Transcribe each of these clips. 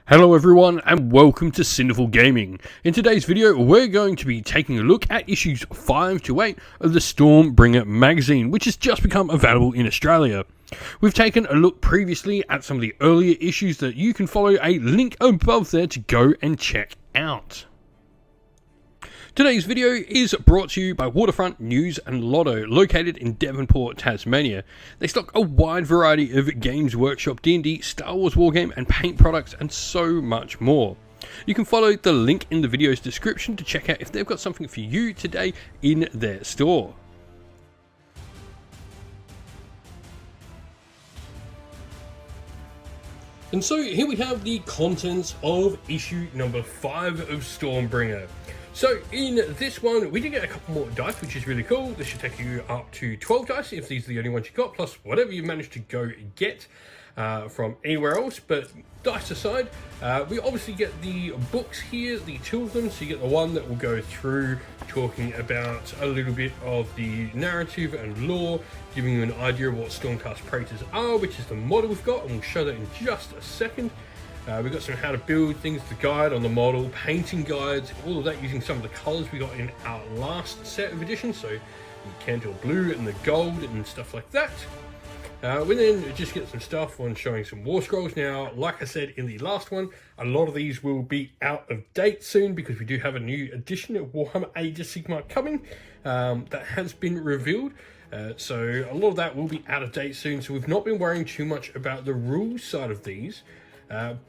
Hello everyone and welcome to Cinderful Gaming. In today's video we're going to be taking a look at issues 5 to 8 of the Stormbringer Magazine, which has just become available in Australia. We've taken a look previously at some of the earlier issues that you can follow a link above there to go and check out. Today's video is brought to you by Waterfront News and Lotto, located in Devonport, Tasmania. They stock a wide variety of Games Workshop, D&D, Star Wars Wargame and paint products and so much more. You can follow the link in the video's description to check out if they've got something for you today in their store. And so here we have the contents of issue number 5 of Stormbringer. So in this one, we did get a couple more dice, which is really cool. This should take you up to 12 dice if these are the only ones you got, plus whatever you managed to go get from anywhere else. But dice aside, we obviously get the books here, the two of them. So you get the one that will go through talking about a little bit of the narrative and lore, giving you an idea of what Stormcast Praetors are, which is the model we've got, and we'll show that in just a second. We've got some how to build things, the guide on the model, painting guides, all of that using some of the colours we got in our last set of editions, so the Cantor Blue and the Gold and stuff like that. We then just get some stuff on showing some War Scrolls. Now, like I said in the last one, a lot of these will be out of date soon because we do have a new edition of Warhammer Age of Sigmar coming that has been revealed. So a lot of that will be out of date soon, so we've not been worrying too much about the rules side of these.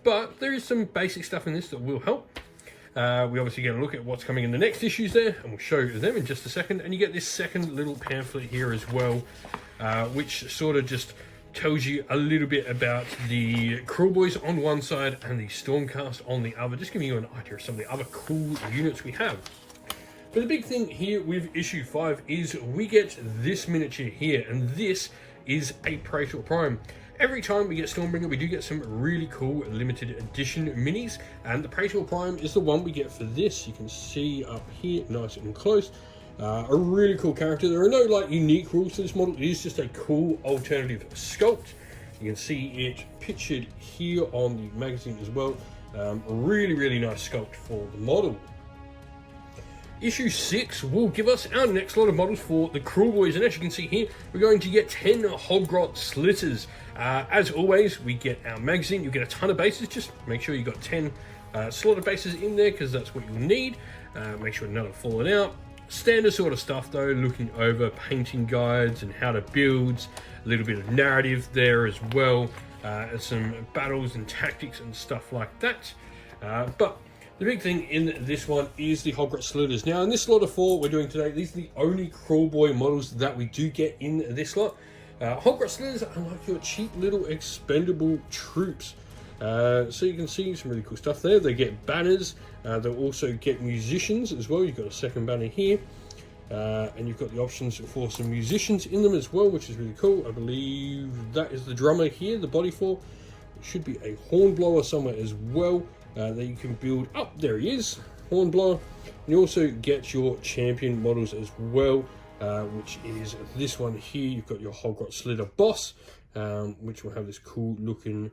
But there is some basic stuff in this that will help. We obviously get a look at what's coming in the next issues there, and we'll show them in just a second. And you get this second little pamphlet here as well, which sort of just tells you a little bit about the Kruleboyz on one side and the Stormcast on the other, just giving you an idea of some of the other cool units we have. But the big thing here with issue 5 is we get this miniature here, and this is a Praetor Prime. Every time we get Stormbringer, we do get some really cool limited edition minis, and the Praetor Prime is the one we get for this. You can see up here, nice and close. A really cool character. There are no like unique rules to this model. It is just a cool alternative sculpt. You can see it pictured here on the magazine as well. A really nice sculpt for the model. Issue 6 will give us our next lot of models for the Kruleboyz, and as you can see here, we're going to get 10 Hogrot Slitters. As always, we get our magazine. You get a ton of bases. Just make sure you got 10 slotted bases in there because that's what you'll need. Make sure none are falling out. Standard sort of stuff though, looking over painting guides and how to build, a little bit of narrative there as well, and some battles and tactics and stuff like that. But the big thing in this one is the Hogrot Slitters. Now, in this lot of 4 we're doing today, these are the only Kruleboy models that we do get in this lot. Hogrot Slitters are like your cheap little expendable troops. So you can see some really cool stuff there. They get banners. They'll also get musicians as well. You've got a second banner here. And you've got the options for some musicians in them as well, which is really cool. I believe that is the drummer here, the body for. It should be a hornblower somewhere as well. That you can build up. There he is, Hornblower. And you also get your champion models as well, which is this one here. You've got your Hogrot Slitter boss, which will have this cool looking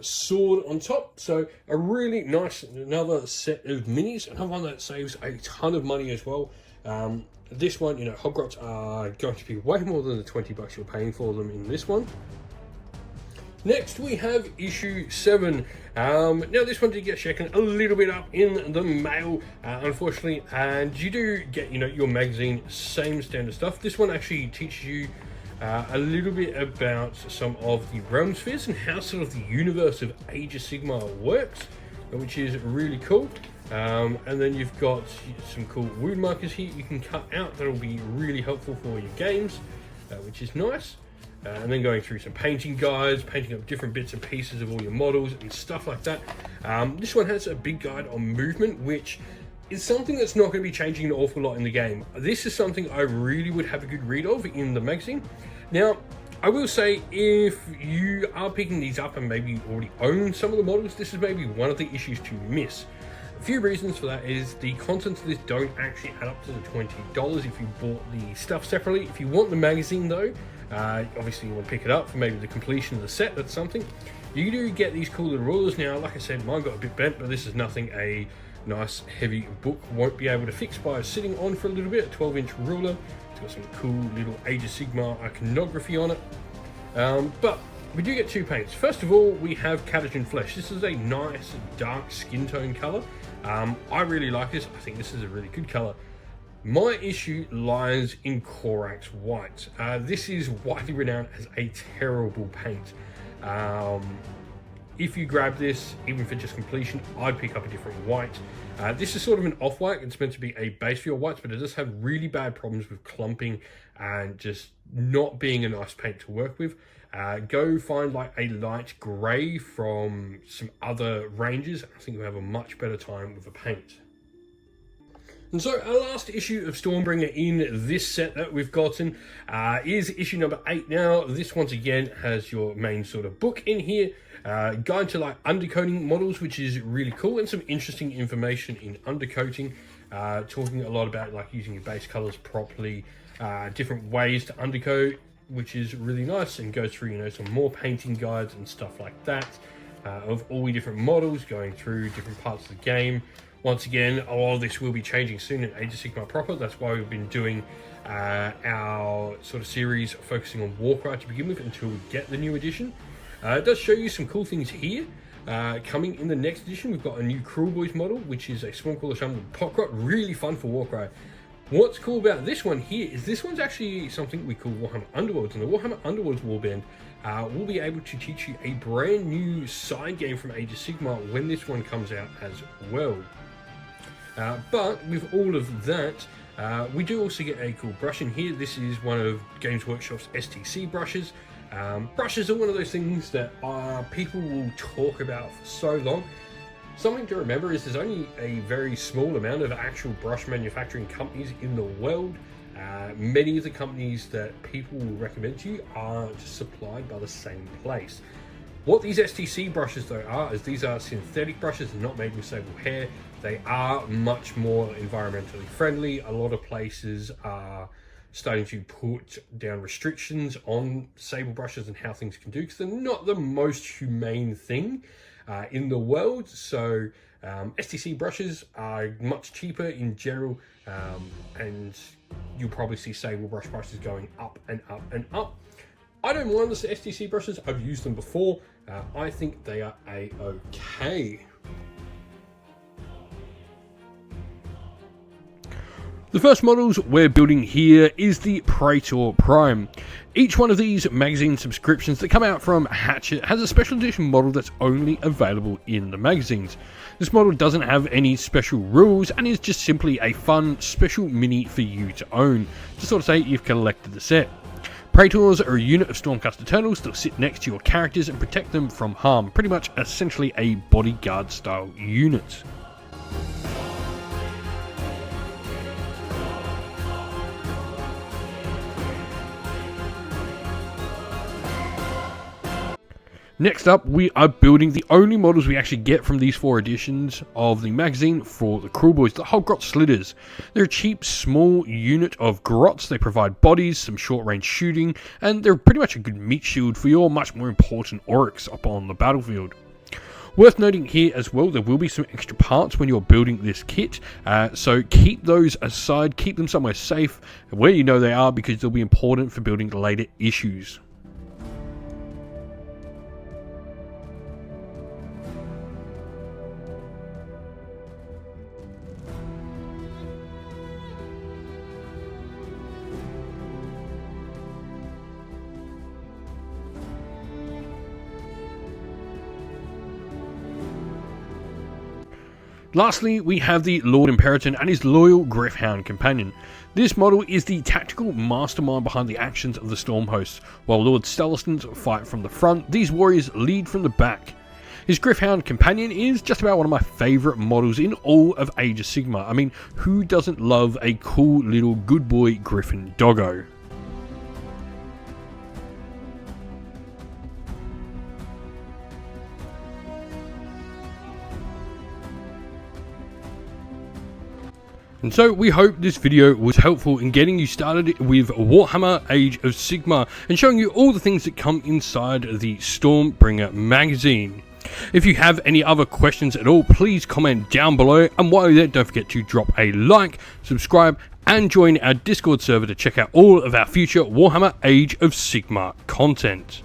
sword on top. So a really nice, another set of minis, another one that saves a ton of money as well. This one, you know, Hogrots are going to be way more than the 20 bucks you're paying for them in this one. Next we have issue 7. Now this one did get shaken a little bit up in the mail, unfortunately, and you do get, you know, your magazine, same standard stuff. This one actually teaches you a little bit about some of the realm spheres and how sort of the universe of Age of Sigmar works, which is really cool. And then you've got some cool wound markers here you can cut out that will be really helpful for your games, which is nice. And then going through some painting guides, painting up different bits and pieces of all your models and stuff like that. This one has a big guide on movement, which is something that's not going to be changing an awful lot in the game. This is something I really would have a good read of in the magazine. Now, I will say, if you are picking these up and maybe you already own some of the models, this is maybe one of the issues to miss. A few reasons for that is the contents of this don't actually add up to the $20 if you bought the stuff separately. If you want the magazine though, obviously you want to pick it up for maybe the completion of the set, that's something. You do get these cool little rulers. Now, like I said, mine got a bit bent, but this is nothing a nice heavy book won't be able to fix by sitting on for a little bit. A 12-inch ruler. It's got some cool little Age of Sigmar iconography on it. But we do get two paints. First of all, we have Catagen Flesh. This is a nice dark skin tone color. I really like this. I think this is a really good color. My issue lies in Corax White. This is widely renowned as a terrible paint. If you grab this, even for just completion, I'd pick up a different white. This is sort of an off-white. It's meant to be a base for your whites, but it does have really bad problems with clumping and just not being a nice paint to work with. Go find like a light grey from some other ranges. I think you'll have a much better time with the paint. And so our last issue of Stormbringer in this set that we've gotten is issue number 8 now. This once again has your main sort of book in here. Guide to like undercoating models, which is really cool, and some interesting information in undercoating. Talking a lot about like using your base colors properly, different ways to undercoat, which is really nice, and goes through, you know, some more painting guides and stuff like that, of all the different models going through different parts of the game. Once again, a lot of this will be changing soon in Age of Sigmar proper. That's why we've been doing our sort of series focusing on Warcry to begin with until we get the new edition. It does show you some cool things here. Coming in the next edition, we've got a new Cruel Boys model, which is a Swarmcrawler Shaman with Potrot. Really fun for Warcry. What's cool about this one here is this one's actually something we call Warhammer Underworlds, and the Warhammer Underworlds Warband will be able to teach you a brand new side game from Age of Sigmar when this one comes out as well. But with all of that, we do also get a cool brush in here. This is one of Games Workshop's STC brushes. Brushes are one of those things that people will talk about for so long. Something to remember is there's only a very small amount of actual brush manufacturing companies in the world. Many of the companies that people will recommend to you are just supplied by the same place. What these STC brushes though are, is these are synthetic brushes, not made with sable hair. They are much more environmentally friendly. A lot of places are starting to put down restrictions on sable brushes and how things can do, because they're not the most humane thing in the world. So STC brushes are much cheaper in general, and you'll probably see sable brush prices going up and up and up. I don't mind the STC brushes. I've used them before. I think they are a-okay. The first models we're building here is the Praetor Prime. Each one of these magazine subscriptions that come out from Hatchet has a special edition model that's only available in the magazines. This model doesn't have any special rules and is just simply a fun special mini for you to own, to sort of say you've collected the set. Praetors are a unit of Stormcast Eternals that will sit next to your characters and protect them from harm, pretty much essentially a bodyguard style unit. Next up, we are building the only models we actually get from these 4 editions of the magazine for the Cruel Boys, the Holgrot Slitters. They're a cheap, small unit of grots. They provide bodies, some short-range shooting, and they're pretty much a good meat shield for your much more important Oryx up on the battlefield. Worth noting here as well, there will be some extra parts when you're building this kit, so keep those aside, keep them somewhere safe, where you know they are, because they'll be important for building later issues. Lastly, we have the Lord Imperator and his loyal Gryph-hound companion. This model is the tactical mastermind behind the actions of the Storm hosts. While Lord Stellastons fight from the front, these warriors lead from the back. His Gryph-hound companion is just about one of my favourite models in all of Age of Sigmar. I mean, who doesn't love a cool little good boy Griffin doggo? And so we hope this video was helpful in getting you started with Warhammer Age of Sigmar and showing you all the things that come inside the Stormbringer magazine. If you have any other questions at all, please comment down below, and while you're there, don't forget to drop a like, subscribe and join our Discord server to check out all of our future Warhammer Age of Sigmar content.